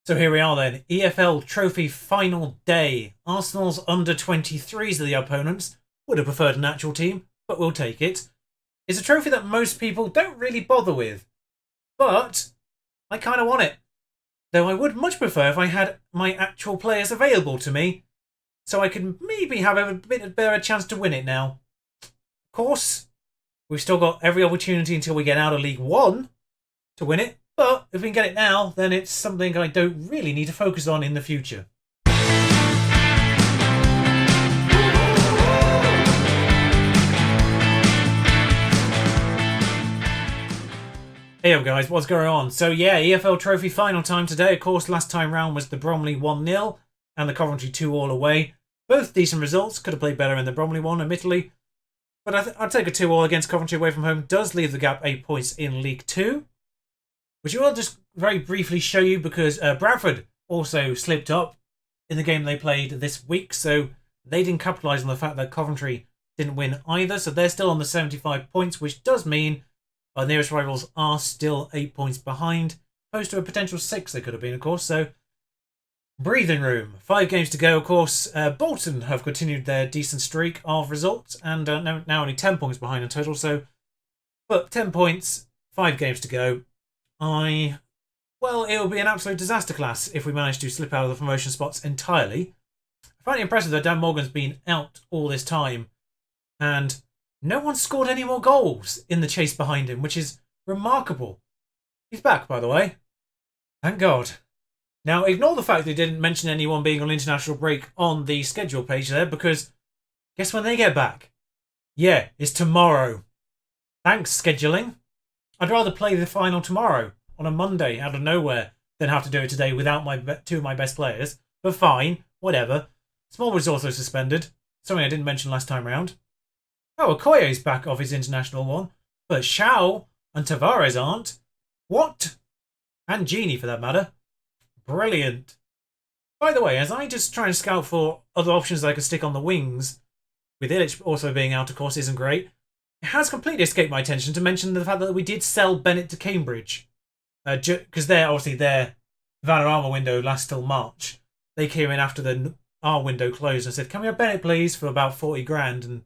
So here we are then, EFL Trophy final day. Arsenal's under-23s are the opponents. Would have preferred an actual team, but we'll take it. It's a trophy that most people don't really bother with, but I kind of want it. Though I would much prefer if I had my actual players available to me, so I could maybe have a bit better chance to win it now. Of course, we've still got every opportunity until we get out of League One to win it, but if we can get it now, then it's something I don't really need to focus on in the future. Hey up guys, what's going on? So yeah, EFL Trophy final time today. Of course, last time round was the Bromley 1-0 and the Coventry 2-all away. Both decent results. Could have played better in the Bromley one, admittedly. But I'd take a 2-all against Coventry away from home. Does leave the gap 8 points in League 2. Which I will just very briefly show you because Bradford also slipped up in the game they played this week. So they didn't capitalise on the fact that Coventry didn't win either. So they're still on the 75 points, which does mean our nearest rivals are still 8 points behind, opposed to a potential 6 they could have been, of course. So, breathing room. 5 games to go, of course. Bolton have continued their decent streak of results and now only 10 points behind in total. So, but 10 points, 5 games to go. Well, it will be an absolute disaster class if we manage to slip out of the promotion spots entirely. I find it impressive that Dan Morgan's been out all this time and no one scored any more goals in the chase behind him, which is remarkable. He's back, by the way. Thank God. Now, ignore the fact they didn't mention anyone being on international break on the schedule page there, because guess when they get back? Yeah, it's tomorrow. Thanks, scheduling. I'd rather play the final tomorrow, on a Monday, out of nowhere, than have to do it today without two of my best players. But fine, whatever. Smallwood's also suspended. Something I didn't mention last time round. Oh, Okoye's back off his international one, but Shaw and Tavares aren't. What? And Genie, for that matter. Brilliant. By the way, as I just try and scout for other options that I could stick on the wings, with Illich also being out, of course, isn't great, it has completely escaped my attention to mention the fact that we did sell Bennett to Cambridge. Because their Vanarama window lasts till March. They came in after our window closed and said, can we have Bennett, please, for about 40 grand, and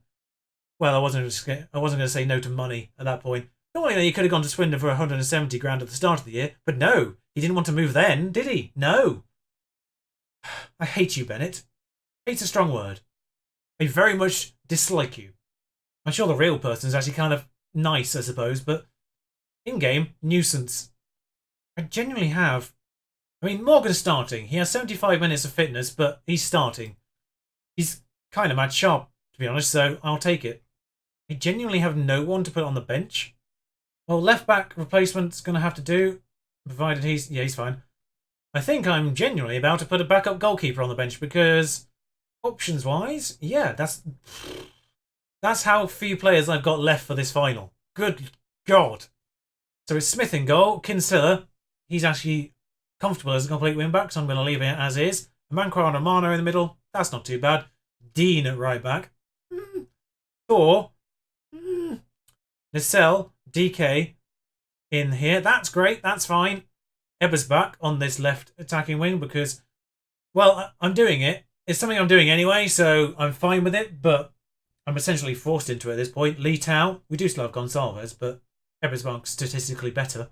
well, I wasn't going to say no to money at that point. Normally, he could have gone to Swindon for 170 grand at the start of the year, but no, he didn't want to move then, did he? No. I hate you, Bennett. Hate's a strong word. I very much dislike you. I'm sure the real person is actually kind of nice, I suppose, but in-game, nuisance. I genuinely have. I mean, Morgan's starting. He has 75 minutes of fitness, but he's starting. He's kind of mad sharp, to be honest, so I'll take it. I genuinely have no one to put on the bench. Well, left-back replacement's going to have to do, provided he's fine. I think I'm genuinely about to put a backup goalkeeper on the bench because, options-wise, yeah, that's how few players I've got left for this final. Good God. So it's Smith in goal, Kinsella. He's actually comfortable as a complete wing-back, so I'm going to leave it as is. Manquar and Amano in the middle. That's not too bad. Dean at right-back. Thor. Nacelle, DK in here. That's great. That's fine. Ebba's back on this left attacking wing because, well, I'm doing it. It's something I'm doing anyway, so I'm fine with it, but I'm essentially forced into it at this point. Lee Tao. We do still have Gonsalves, but Ebba's back statistically better.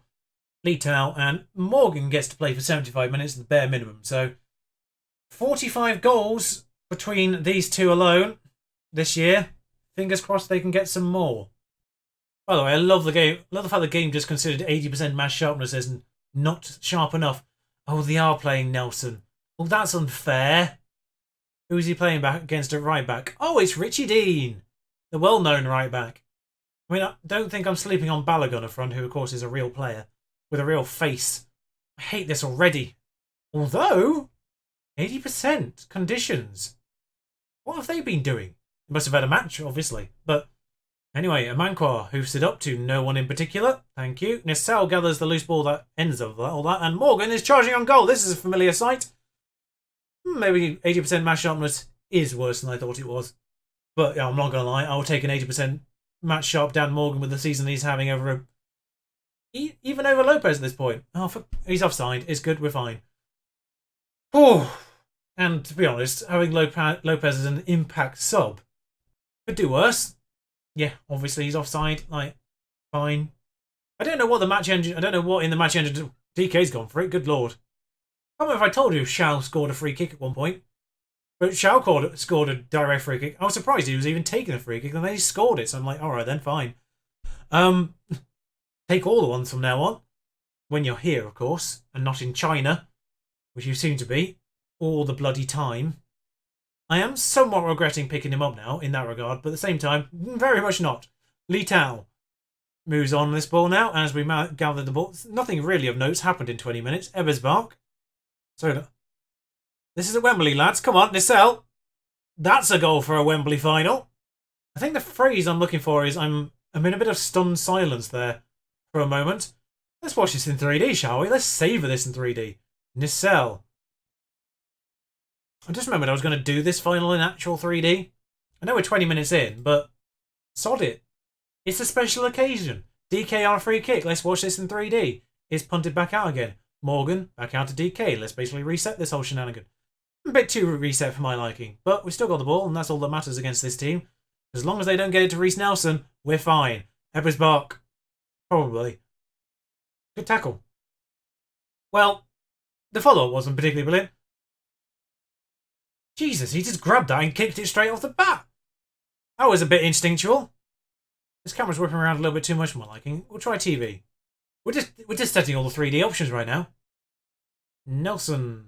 Lee Tao and Morgan gets to play for 75 minutes, the bare minimum. So 45 goals between these two alone this year. Fingers crossed they can get some more. By the way, I love the game. I love the fact the game just considered 80% mass sharpness as not sharp enough. Oh, they are playing Nelson. Well, that's unfair. Who is he playing back against at right back? Oh, it's Richie Dean, the well-known right back. I mean, I don't think I'm sleeping on Balogun up front, who of course is a real player with a real face. I hate this already. Although, 80% conditions. What have they been doing? They must have had a match, obviously. But anyway, a Manquar hoofs it up to no one in particular. Thank you. Nissal gathers the loose ball that ends all that. And Morgan is charging on goal. This is a familiar sight. Maybe 80% match sharpness is worse than I thought it was. But yeah, I'm not going to lie. I'll take an 80% match sharp Dan Morgan with the season he's having over even over Lopez at this point. Oh, he's offside. It's good. We're fine. Oh, and to be honest, having Lopez as an impact sub could do worse. Yeah, obviously he's offside. Like, fine. I don't know what the match engine. I don't know what in the match engine DK's gone for it. Good lord. I don't know if I told you Shao scored a free kick at one point. But Shao scored a direct free kick. I was surprised he was even taking a free kick, and then he scored it. So I'm like, all right then, fine. Take all the ones from now on. When you're here, of course, and not in China, which you seem to be all the bloody time. I am somewhat regretting picking him up now in that regard, but at the same time, very much not. Li Tao moves on this ball now as we gather the ball. Nothing really of notes happened in 20 minutes. Ebersbach. So this is at Wembley, lads. Come on, Nissel. That's a goal for a Wembley final. I think the phrase I'm looking for is I'm in a bit of stunned silence there for a moment. Let's watch this in 3D, shall we? Let's savour this in 3D. Nissel. I just remembered I was going to do this final in actual 3D. I know we're 20 minutes in, but sod it. It's a special occasion. DK on a free kick. Let's watch this in 3D. It's punted back out again. Morgan, back out to DK. Let's basically reset this whole shenanigan. A bit too reset for my liking, but we still got the ball, and that's all that matters against this team. As long as they don't get it to REISS NELSON, we're fine. Ebersbach. Probably. Good tackle. Well, the follow-up wasn't particularly brilliant. Jesus, he just grabbed that and kicked it straight off the bat. That was a bit instinctual. This camera's whipping around a little bit too much for my liking. We'll try TV. We're just setting all the 3D options right now. Nelson.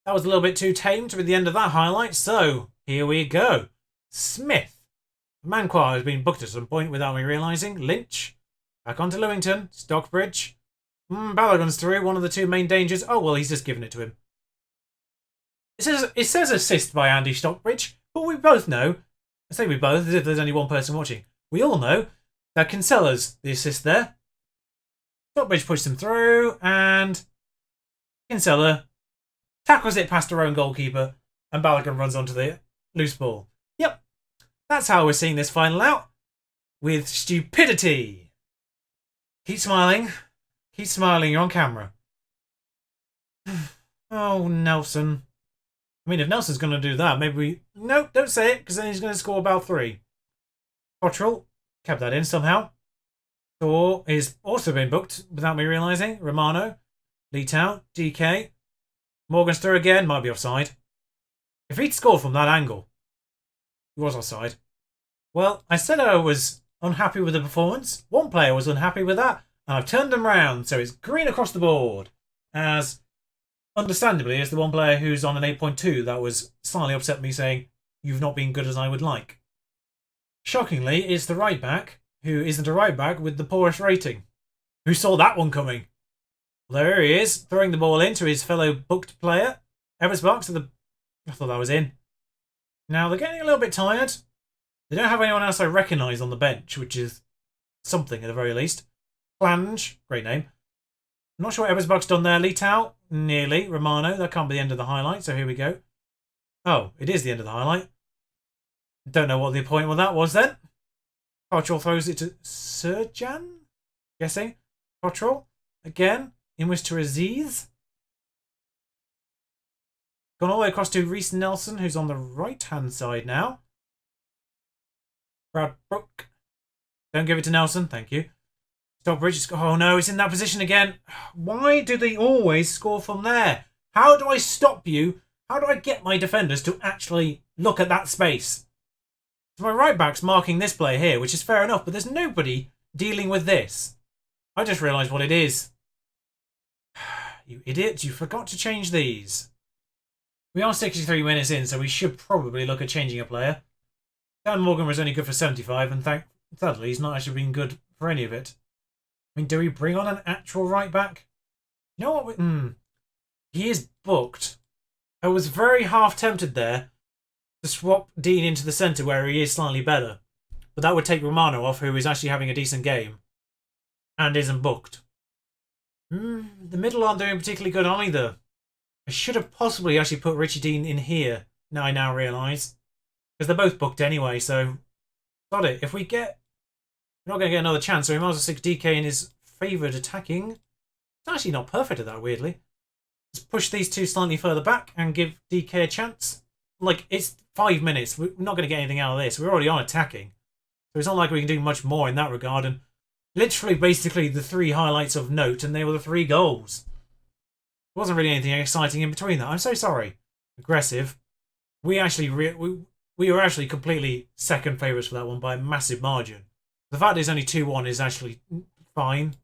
That was a little bit too tame to be the end of that highlight, so here we go. Smith. Manquar has been booked at some point without me realising. Lynch. Back onto Lewington. Stockbridge. Balogun's through, one of the two main dangers. Oh, well, he's just given it to him. It says assist by Andy Stockbridge, but we both know, I say we both, as if there's only one person watching, we all know that Kinsella's the assist there. Stockbridge pushes him through, and Kinsella tackles it past her own goalkeeper, and Balogun runs onto the loose ball. Yep, that's how we're seeing this final out, with stupidity. Keep smiling. Keep smiling, you're on camera. Oh, Nelson. I mean, if Nelson's going to do that, maybe we... Nope, don't say it, because then he's going to score about 3. Cottrell kept that in somehow. Thor is also been booked without me realising. Romano. Li Tao. DK. Morgan's through again. Might be offside. If he'd scored from that angle, he was offside. Well, I said I was unhappy with the performance. One player was unhappy with that, and I've turned them round, so it's green across the board. As... understandably, it's the one player who's on an 8.2 that was slightly upset me saying, you've not been good as I would like. Shockingly, it's the right back, who isn't a right back with the poorest rating. Who saw that one coming? Well, there he is, throwing the ball into his fellow booked player. Ebersbach to the... I thought that was in. Now, they're getting a little bit tired. They don't have anyone else I recognise on the bench, which is something at the very least. Flange, great name. I'm not sure what Ebersbach's done there. Li Tao, nearly. Romano, that can't be the end of the highlight, so here we go. Oh, it is the end of the highlight. Don't know what the point of that was then. Cottrell throws it to Serjan? Guessing. Cottrell, again. Inwards to Aziz. Gone all the way across to REISS NELSON, who's on the right-hand side now. Brad Brook. Don't give it to Nelson, thank you. Stockbridge. Oh no, it's in that position again. Why do they always score from there? How do I stop you? How do I get my defenders to actually look at that space? So my right back's marking this player here, which is fair enough, but there's nobody dealing with this. I just realised what it is. You idiots, you forgot to change these. We are 63 minutes in, so we should probably look at changing a player. Dan Morgan was only good for 75, and sadly he's not actually been good for any of it. I mean, do we bring on an actual right back? You know what? He is booked. I was very half tempted there to swap Dean into the centre where he is slightly better. But that would take Romano off, who is actually having a decent game. And isn't booked. The middle aren't doing particularly good either. I should have possibly actually put Richie Dean in here. Now I now realise. Because they're both booked anyway, so... Got it. If we get... We're not going to get another chance, so we might as well stick DK in his favoured attacking. It's actually not perfect at that, weirdly. Let's push these two slightly further back and give DK a chance. Like, it's 5 minutes. We're not going to get anything out of this. We're already on attacking. So it's not like we can do much more in that regard. And literally, basically, the 3 highlights of note, and they were the 3 goals. There wasn't really anything exciting in between that. I'm so sorry. Aggressive. We actually we were actually completely second favourites for that one by a massive margin. The fact it's only 2-1 is actually fine.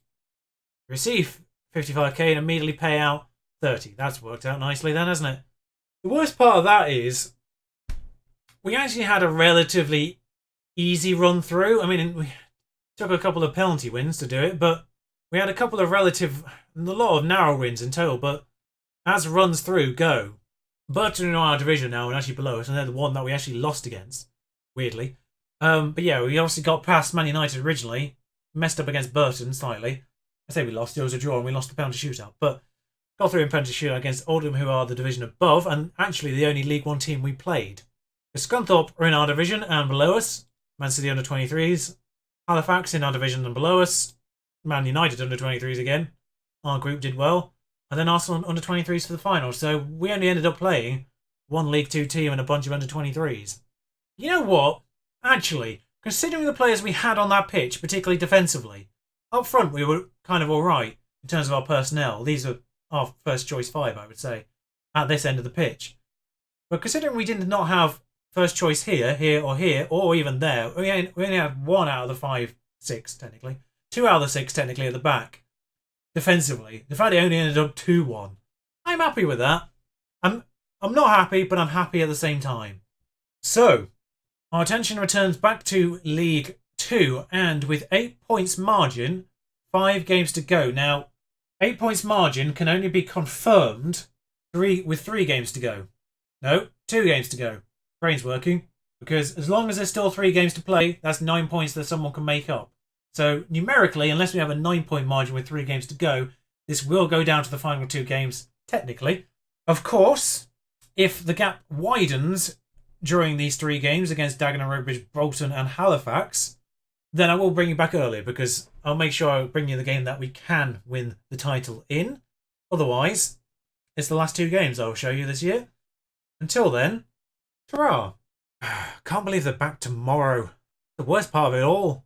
Receive 55k and immediately pay out 30. That's worked out nicely then, hasn't it? The worst part of that is we actually had a relatively easy run through. I mean, we took a couple of penalty wins to do it, but we had a couple of a lot of narrow wins in total. But as runs through go, Burton are in our division now and actually below us, and they're the one that we actually lost against, weirdly. But yeah, we obviously got past Man United originally, messed up against Burton slightly. I say we lost, it was a draw and we lost the penalty shootout, but got through in penalty shootout against Oldham, who are the division above, and actually the only League One team we played. The Scunthorpe are in our division and below us, Man City under-23s, Halifax in our division and below us, Man United under-23s again, our group did well, and then Arsenal under-23s for the final, so we only ended up playing one League 2 team and a bunch of under-23s. You know what? Actually, considering the players we had on that pitch, particularly defensively, up front we were kind of alright in terms of our personnel. These are our first choice 5, I would say, at this end of the pitch. But considering we did not have first choice here, or even there, we only had 1 out of the 5, 6 technically. 2 out of the 6 technically at the back. Defensively. The fact it only ended up 2-1. I'm happy with that. I'm not happy, but I'm happy at the same time. So, our attention returns back to League 2, and with 8 points margin, 5 games to go. Now, 8 points margin can only be confirmed with 3 games to go. No, 2 games to go. Brain's working. Because as long as there's still 3 games to play, that's 9 points that someone can make up. So, numerically, unless we have a 9-point margin with 3 games to go, this will go down to the final 2 games, technically. Of course, if the gap widens during these 3 games against Dagenham, Redbridge, Bolton and Halifax, then I will bring you back earlier because I'll make sure I bring you the game that we can win the title in. Otherwise, it's the last 2 games I'll show you this year. Until then, ta-ra. Can't believe they're back tomorrow. The worst part of it all.